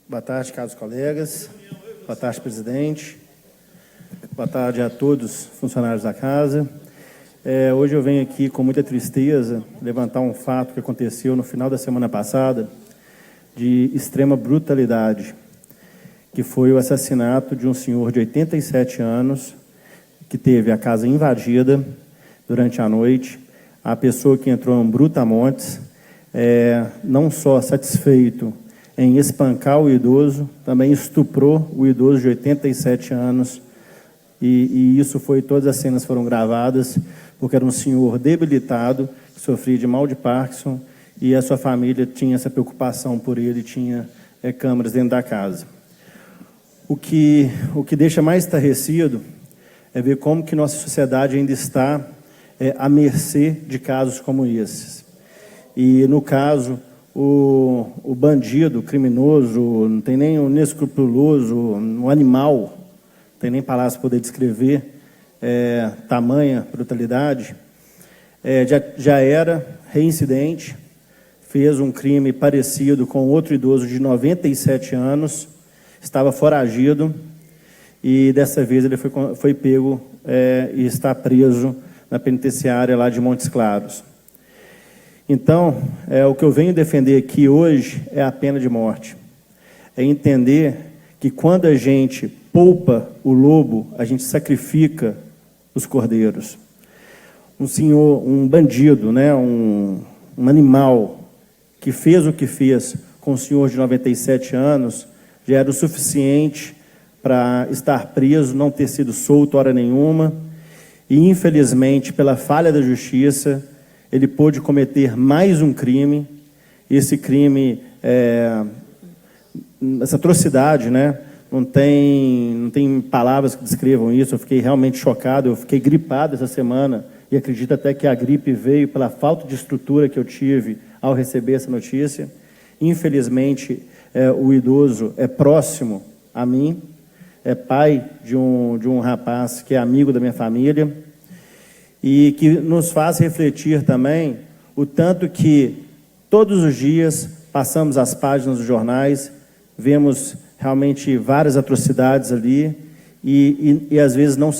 Boa tarde, caros colegas. Boa tarde, presidente. Boa tarde a todos os funcionários da casa. Hoje eu venho aqui com muita tristeza levantar um fato que aconteceu no final da semana passada de extrema brutalidade, que foi o assassinato de um senhor de 87 anos que teve a casa invadida durante a noite. A pessoa que entrou em brutamontes, não só satisfeito em espancar o idoso, também estuprou o idoso de 87 anos. E isso foi, todas as cenas foram gravadas, porque era um senhor debilitado, que sofria de mal de Parkinson, e a sua família tinha essa preocupação por ele, tinha câmeras dentro da casa. O que deixa mais estarrecido é ver como que nossa sociedade ainda está à mercê de casos como esses. E, no caso, o bandido, o criminoso, não tem nem o inescrupuloso, um animal, não tem nem palavras para poder descrever tamanha brutalidade, já era reincidente, fez um crime parecido com outro idoso de 97 anos, estava foragido, e dessa vez ele foi pego e está preso na penitenciária lá de Montes Claros. Então, o que eu venho defender aqui hoje é a pena de morte. É entender que quando a gente poupa o lobo, a gente sacrifica os cordeiros. Um bandido, né, um animal que fez o que fez com um senhor de 97 anos, já era o suficiente para estar preso, não ter sido solto hora nenhuma, e infelizmente, pela falha da justiça, ele pôde cometer mais um crime. Esse crime, essa atrocidade, né? Não tem palavras que descrevam isso. Eu fiquei realmente chocado, eu fiquei gripado essa semana, e acredito até que a gripe veio pela falta de estrutura que eu tive ao receber essa notícia. Infelizmente, o idoso é próximo a mim, é pai de um rapaz que é amigo da minha família, e que nos faz refletir também o tanto que todos os dias passamos as páginas dos jornais, vemos realmente várias atrocidades ali, e às vezes não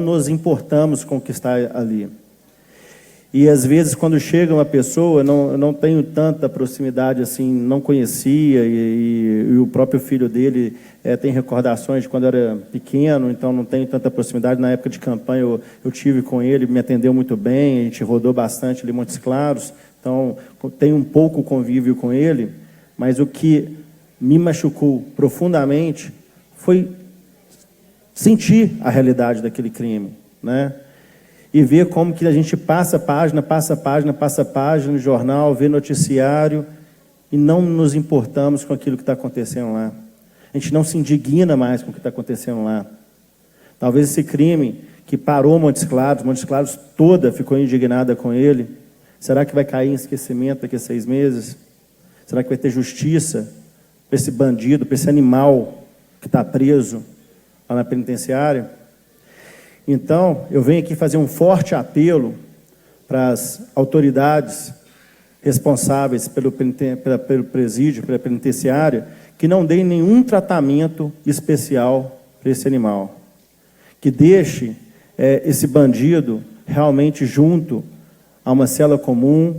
nos importamos com o que está ali. E às vezes, quando chega uma pessoa, eu não tenho tanta proximidade assim, não conhecia, e o próprio filho dele tem recordações de quando era pequeno, então não tenho tanta proximidade. Na época de campanha eu tive com ele, me atendeu muito bem, a gente rodou bastante ali em Montes Claros, então tenho um pouco convívio com ele, mas o que me machucou profundamente foi sentir a realidade daquele crime, né? E ver como que a gente passa página no jornal, vê noticiário, e não nos importamos com aquilo que está acontecendo lá. A gente não se indigna mais com o que está acontecendo lá. Talvez esse crime que parou Montes Claros toda ficou indignada com ele. Será que vai cair em esquecimento daqui a 6 meses? Será que vai ter justiça para esse bandido, para esse animal que está preso lá na penitenciária? Então, eu venho aqui fazer um forte apelo para as autoridades responsáveis pelo presídio, pela penitenciária, que não deem nenhum tratamento especial para esse animal. Que deixe esse bandido realmente junto a uma cela comum,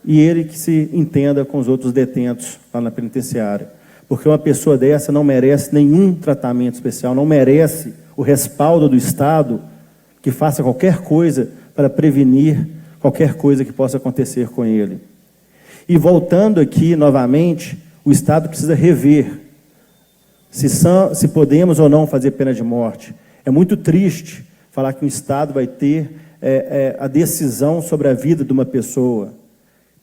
e ele que se entenda com os outros detentos lá na penitenciária. Porque uma pessoa dessa não merece nenhum tratamento especial, não merece o respaldo do Estado, que faça qualquer coisa para prevenir qualquer coisa que possa acontecer com ele. E voltando aqui novamente, o Estado precisa rever se podemos ou não fazer pena de morte. É muito triste falar que o Estado vai ter a decisão sobre a vida de uma pessoa,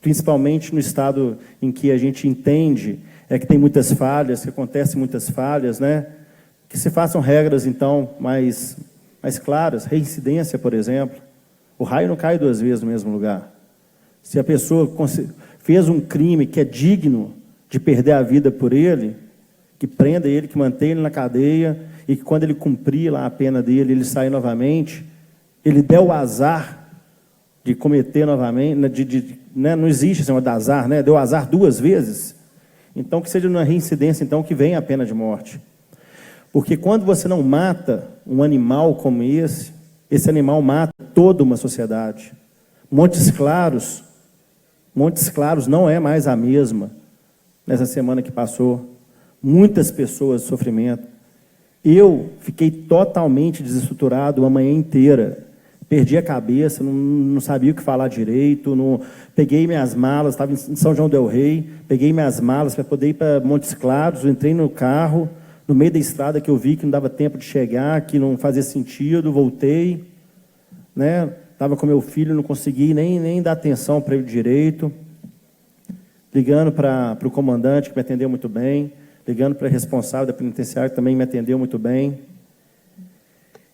principalmente no Estado em que a gente entende que tem muitas falhas, que acontecem muitas falhas, né? Que se façam regras, então, mais claras. Reincidência, por exemplo. O raio não cai 2 vezes no mesmo lugar. Se a pessoa fez um crime que é digno de perder a vida por ele, que prenda ele, que mantenha ele na cadeia, e que quando ele cumprir lá a pena dele, ele sair novamente, ele der o azar de cometer novamente, né, não existe esse negócio de azar, né? Deu azar 2 vezes. Então, que seja uma reincidência, então, que venha a pena de morte. Porque quando você não mata um animal como esse animal mata toda uma sociedade. Montes Claros não é mais a mesma nessa semana que passou. Muitas pessoas de sofrimento. Eu fiquei totalmente desestruturado uma manhã inteira. Perdi a cabeça, não sabia o que falar direito. Peguei minhas malas, estava em São João del Rei, peguei minhas malas para poder ir para Montes Claros, entrei no carro, no meio da estrada que eu vi que não dava tempo de chegar, que não fazia sentido, voltei, né? Estava com meu filho, não consegui nem dar atenção para ele direito. Ligando para o comandante, que me atendeu muito bem, ligando para a responsável da penitenciária, que também me atendeu muito bem.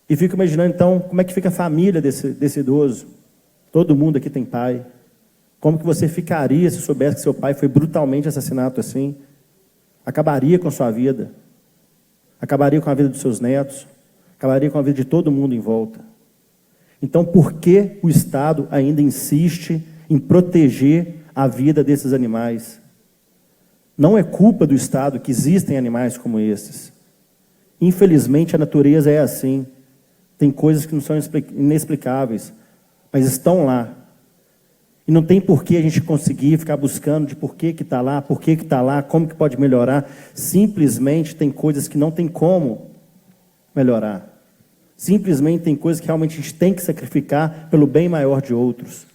E fico imaginando, então, como é que fica a família desse idoso. Todo mundo aqui tem pai. Como que você ficaria se soubesse que seu pai foi brutalmente assassinado assim? Acabaria com a sua vida. Acabaria com a vida dos seus netos. Acabaria com a vida de todo mundo em volta. Então, por que o Estado ainda insiste em proteger a vida desses animais? Não é culpa do Estado que existem animais como esses. Infelizmente, a natureza é assim. Tem coisas que não são inexplicáveis, mas estão lá. E não tem por que a gente conseguir ficar buscando de por que está lá, por que está lá, como que pode melhorar. Simplesmente tem coisas que não tem como melhorar. Simplesmente tem coisas que realmente a gente tem que sacrificar pelo bem maior de outros.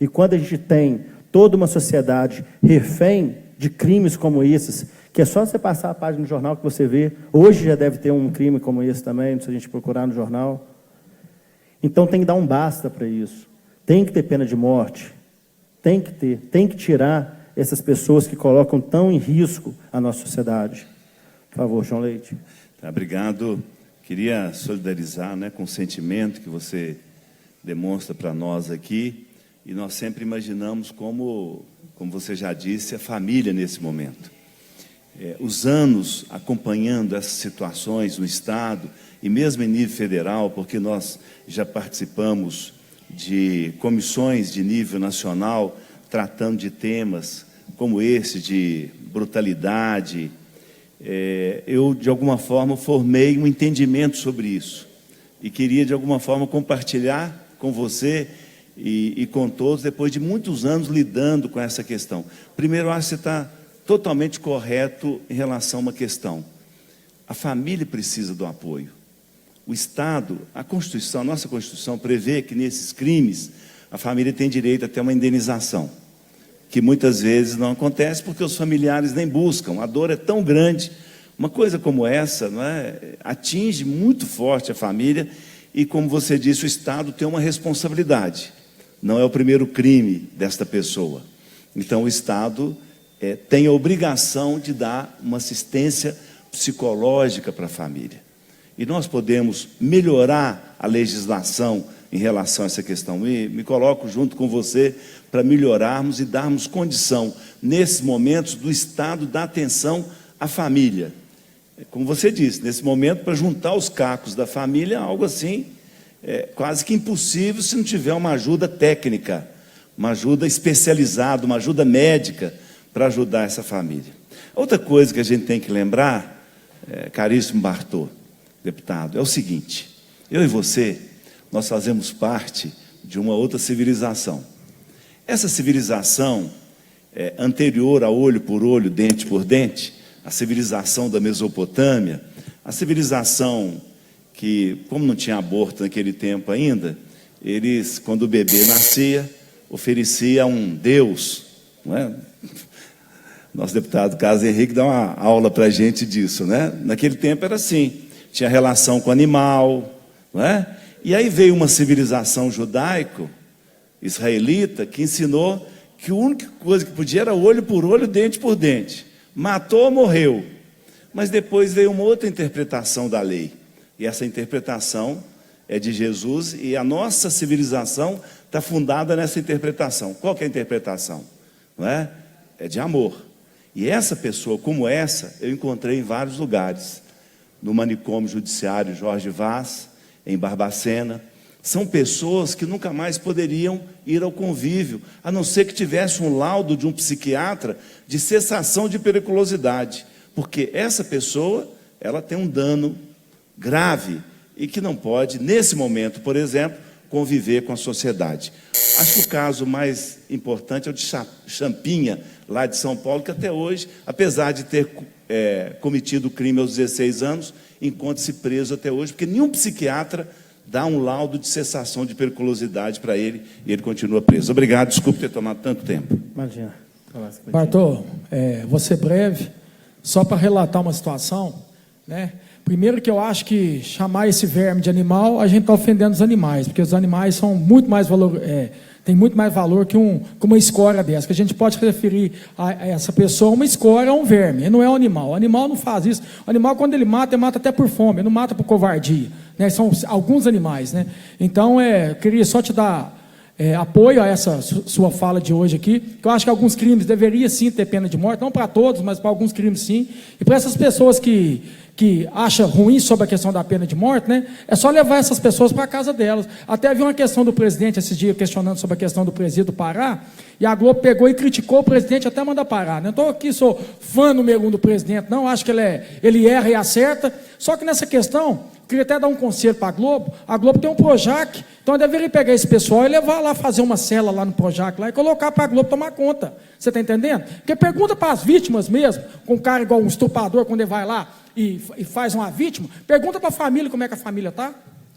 E quando a gente tem toda uma sociedade refém de crimes como esses, que é só você passar a página no jornal que você vê, hoje já deve ter um crime como esse também, se a gente procurar no jornal. Então tem que dar um basta para isso. Tem que ter pena de morte. Tem que tirar essas pessoas que colocam tão em risco a nossa sociedade. Por favor, João Leite. Tá, obrigado. Queria solidarizar, né, com o sentimento que você demonstra para nós aqui. E nós sempre imaginamos como você já disse, a família nesse momento. Os anos acompanhando essas situações no Estado e mesmo em nível federal, porque nós já participamos de comissões de nível nacional tratando de temas como esse, de brutalidade. Eu, de alguma forma, formei um entendimento sobre isso e queria, de alguma forma, compartilhar com você e com todos, depois de muitos anos lidando com essa questão. Primeiro, eu acho que você está totalmente correto em relação a uma questão. A família precisa do apoio. O Estado, a Constituição, a nossa Constituição prevê que nesses crimes a família tem direito a ter uma indenização, que muitas vezes não acontece porque os familiares nem buscam. A dor é tão grande. Uma coisa como essa, não é, atinge muito forte a família e, como você disse, o Estado tem uma responsabilidade. Não é o primeiro crime desta pessoa. Então, o Estado tem a obrigação de dar uma assistência psicológica para a família. E nós podemos melhorar a legislação em relação a essa questão. Me coloco junto com você para melhorarmos e darmos condição, nesses momentos, do Estado dar atenção à família. Como você disse, nesse momento, para juntar os cacos da família, algo assim, quase que impossível se não tiver uma ajuda técnica, uma ajuda especializada, uma ajuda médica para ajudar essa família. Outra coisa que a gente tem que lembrar, caríssimo Bartô, deputado, é o seguinte: eu e você, nós fazemos parte de uma outra civilização. Essa civilização anterior a olho por olho, dente por dente, a civilização da Mesopotâmia, a civilização que, como não tinha aborto naquele tempo ainda, eles, quando o bebê nascia, oferecia a um Deus, não é? Nosso deputado Carlos Henrique dá uma aula para a gente disso, né? Naquele tempo era assim, tinha relação com o animal, não é? E aí veio uma civilização judaico-israelita que ensinou que a única coisa que podia era olho por olho, dente por dente. Matou, morreu. Mas depois veio uma outra interpretação da lei. E essa interpretação é de Jesus e a nossa civilização está fundada nessa interpretação. Qual que é a interpretação? Não é? É de amor. E essa pessoa como essa, eu encontrei em vários lugares. No manicômio judiciário Jorge Vaz, em Barbacena, são pessoas que nunca mais poderiam ir ao convívio, a não ser que tivesse um laudo de um psiquiatra de cessação de periculosidade, porque essa pessoa, ela tem um dano grave e que não pode, nesse momento, por exemplo, conviver com a sociedade. Acho que o caso mais importante é o de Champinha, lá de São Paulo, que até hoje, apesar de ter cometido o crime aos 16 anos, encontra-se preso até hoje, porque nenhum psiquiatra dá um laudo de cessação de periculosidade para ele e ele continua preso. Obrigado, desculpe ter tomado tanto tempo. Imagina. Bartô, vou ser breve, só para relatar uma situação, né? Primeiro que eu acho que chamar esse verme de animal, a gente está ofendendo os animais, porque os animais são muito mais tem muito mais valor que uma escória dessa, que a gente pode referir a essa pessoa, uma escória a um verme, ele não é um animal. O animal não faz isso. O animal, quando ele mata até por fome, ele não mata por covardia, né? São alguns animais, né? Então, eu queria só te dar apoio a essa sua fala de hoje aqui, que eu acho que alguns crimes deveriam sim ter pena de morte, não para todos, mas para alguns crimes sim, e para essas pessoas que acham ruim sobre a questão da pena de morte, né, é só levar essas pessoas para a casa delas. Até vi uma questão do presidente esses dias questionando sobre a questão do presídio do Pará, e a Globo pegou e criticou o presidente até mandar parar. Não estou aqui, sou fã número 1 do presidente, não, acho que ele erra e acerta, só que nessa questão, queria até dar um conselho para a Globo tem um Projac, então eu deveria pegar esse pessoal e levar lá, fazer uma cela lá no Projac lá, e colocar para a Globo tomar conta, você está entendendo? Porque pergunta para as vítimas mesmo, com um cara igual um estuprador, quando ele vai lá e faz uma vítima, pergunta para a família como é que a família está,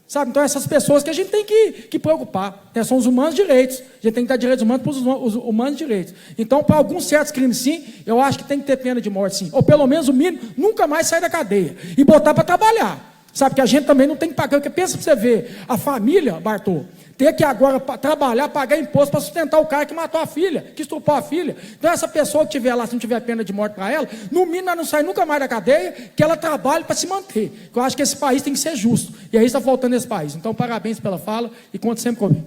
sabe? Então essas pessoas que a gente tem que preocupar, né? São os humanos direitos, a gente tem que dar direitos humanos para os humanos direitos. Então, para alguns certos crimes sim, eu acho que tem que ter pena de morte sim, ou pelo menos o mínimo, nunca mais sair da cadeia, e botar para trabalhar. Sabe que a gente também não tem que pagar, porque pensa para você ver, a família, Bartô, ter que agora trabalhar, pagar imposto para sustentar o cara que matou a filha, que estuprou a filha. Então essa pessoa que estiver lá, se não tiver pena de morte para ela, no mínimo ela não sai nunca mais da cadeia, que ela trabalhe para se manter. Eu acho que esse país tem que ser justo, e aí está faltando esse país. Então parabéns pela fala, e conte sempre comigo.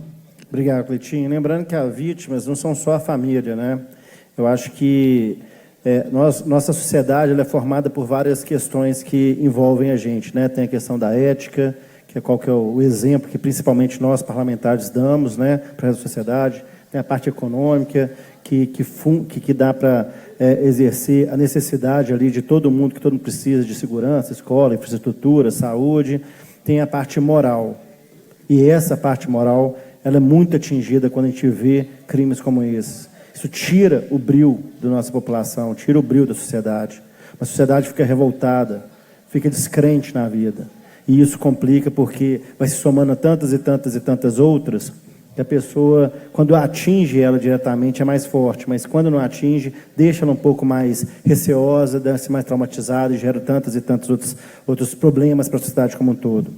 Obrigado, Cleitinho. Lembrando que as vítimas não são só a família, né? Eu acho que nossa sociedade ela é formada por várias questões que envolvem a gente, né? Tem a questão da ética, que é qual que é o exemplo que principalmente nós parlamentares damos, né, para a sociedade. Tem a parte econômica, que dá para exercer a necessidade ali de todo mundo, que todo mundo precisa de segurança, escola, infraestrutura, saúde. Tem a parte moral. E essa parte moral ela é muito atingida quando a gente vê crimes como esses. Isso tira o brio da nossa população, tira o brio da sociedade. A sociedade fica revoltada, fica descrente na vida. E isso complica porque vai se somando a tantas e tantas e tantas outras, que a pessoa, quando atinge ela diretamente, é mais forte, mas quando não atinge, deixa ela um pouco mais receosa, deixa mais traumatizada e gera tantos e tantos outros problemas para a sociedade como um todo.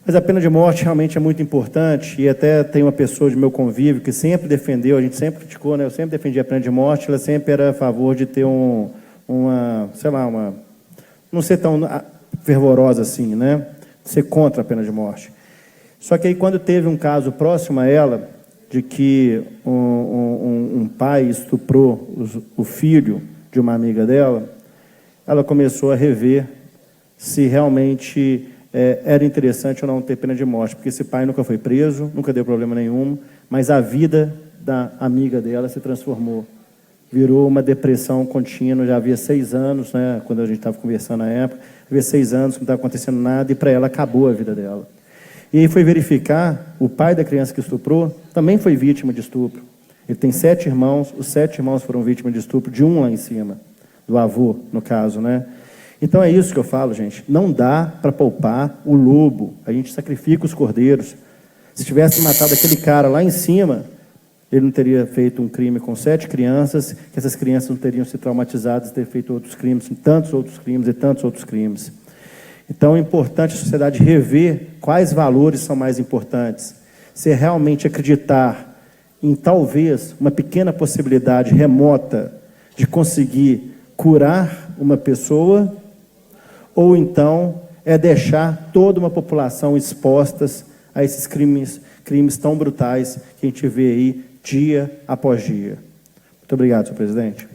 Mas a pena de morte realmente é muito importante, e até tem uma pessoa de meu convívio que sempre defendeu, a gente sempre criticou, né? Eu sempre defendi a pena de morte, ela sempre era a favor de ter não ser tão fervorosa assim, né? Ser contra a pena de morte. Só que aí quando teve um caso próximo a ela, de que um pai estuprou o filho de uma amiga dela, ela começou a rever se realmente era interessante ou não ter pena de morte, porque esse pai nunca foi preso, nunca deu problema nenhum, mas a vida da amiga dela se transformou. Virou uma depressão contínua, já havia 6 anos, né, quando a gente estava conversando na época, havia 6 anos que não estava acontecendo nada, e para ela acabou a vida dela. E aí foi verificar, o pai da criança que estuprou também foi vítima de estupro. Ele tem 7 irmãos, os 7 irmãos foram vítimas de estupro, de um lá em cima, do avô, no caso, né? Então é isso que eu falo, gente. Não dá para poupar o lobo. A gente sacrifica os cordeiros. Se tivesse matado aquele cara lá em cima, ele não teria feito um crime com 7 crianças, que essas crianças não teriam se traumatizado e ter feito outros crimes, tantos outros crimes e tantos outros crimes. Então é importante a sociedade rever quais valores são mais importantes. Se realmente acreditar em talvez uma pequena possibilidade remota de conseguir curar uma pessoa, ou então é deixar toda uma população expostas a esses crimes tão brutais que a gente vê aí dia após dia. Muito obrigado, senhor presidente.